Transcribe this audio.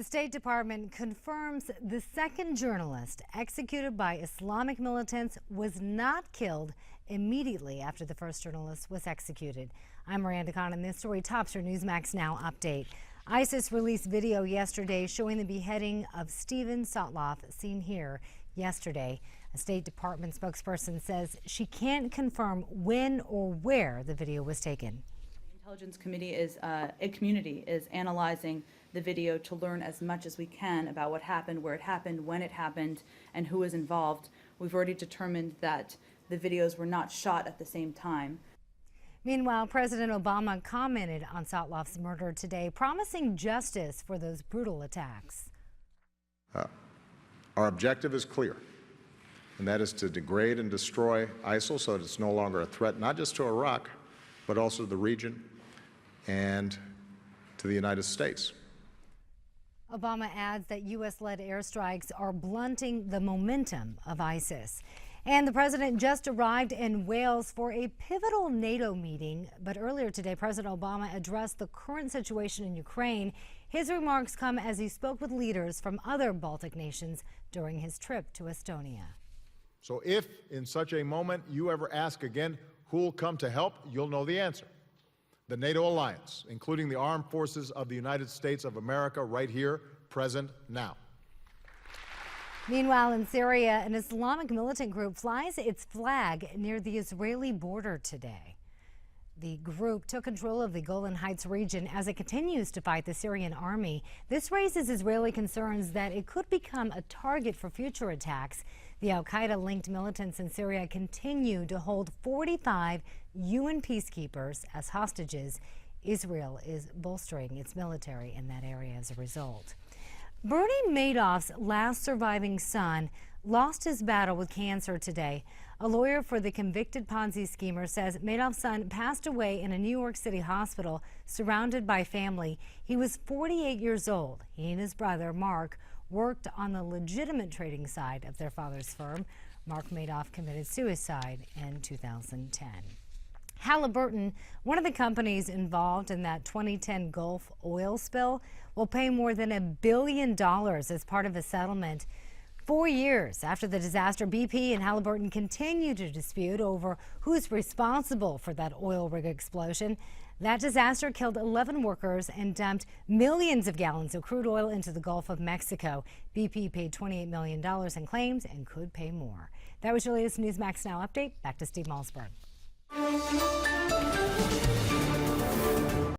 The State Department confirms the second journalist executed by Islamic militants was not killed immediately after the first journalist was executed. I'm Miranda, and this story tops your Newsmax Now update. ISIS released video yesterday showing the beheading of Steven Sotloff, seen here yesterday. A State Department spokesperson says she can't confirm when or where the video was taken. The Intelligence Community is analyzing the video to learn as much as we can about what happened, where it happened, when it happened, and who was involved. We've already determined that the videos were not shot at the same time. Meanwhile, President Obama commented on Sotloff's murder today, promising justice for those brutal attacks. Our objective is clear, and that is to degrade and destroy ISIL so that it's no longer a threat, not just to Iraq, but also to the region and to the United States. Obama adds that U.S.-led airstrikes are blunting the momentum of ISIS. And the president just arrived in Wales for a pivotal NATO meeting. But earlier today, President Obama addressed the current situation in Ukraine. His remarks come as he spoke with leaders from other Baltic nations during his trip to Estonia. So if in such a moment you ever ask again who will come to help, you'll know the answer. The NATO alliance, including the armed forces of the United States of America right here, present now. Meanwhile, in Syria, an Islamic militant group flies its flag near the Israeli border today. The group took control of the Golan Heights region as it continues to fight the Syrian army. This raises Israeli concerns that it could become a target for future attacks. The al-Qaeda-linked militants in Syria continue to hold 45 UN peacekeepers as hostages. Israel is bolstering its military in that area as a result. Bernie Madoff's last surviving son lost his battle with cancer today. A lawyer for the convicted Ponzi schemer says Madoff's son passed away in a New York City hospital surrounded by family. He was 48 years old. He and his brother, Mark, worked on the legitimate trading side of their father's firm. Mark Madoff committed suicide in 2010. Halliburton, one of the companies involved in that 2010 Gulf oil spill, will pay more than $1 billion as part of a settlement. 4 years after the disaster, BP and Halliburton continue to dispute over who's responsible for that oil rig explosion. That disaster killed 11 workers and dumped millions of gallons of crude oil into the Gulf of Mexico. BP paid $28 million in claims and could pay more. That was your latest Newsmax Now update. Back to Steve Malzberg.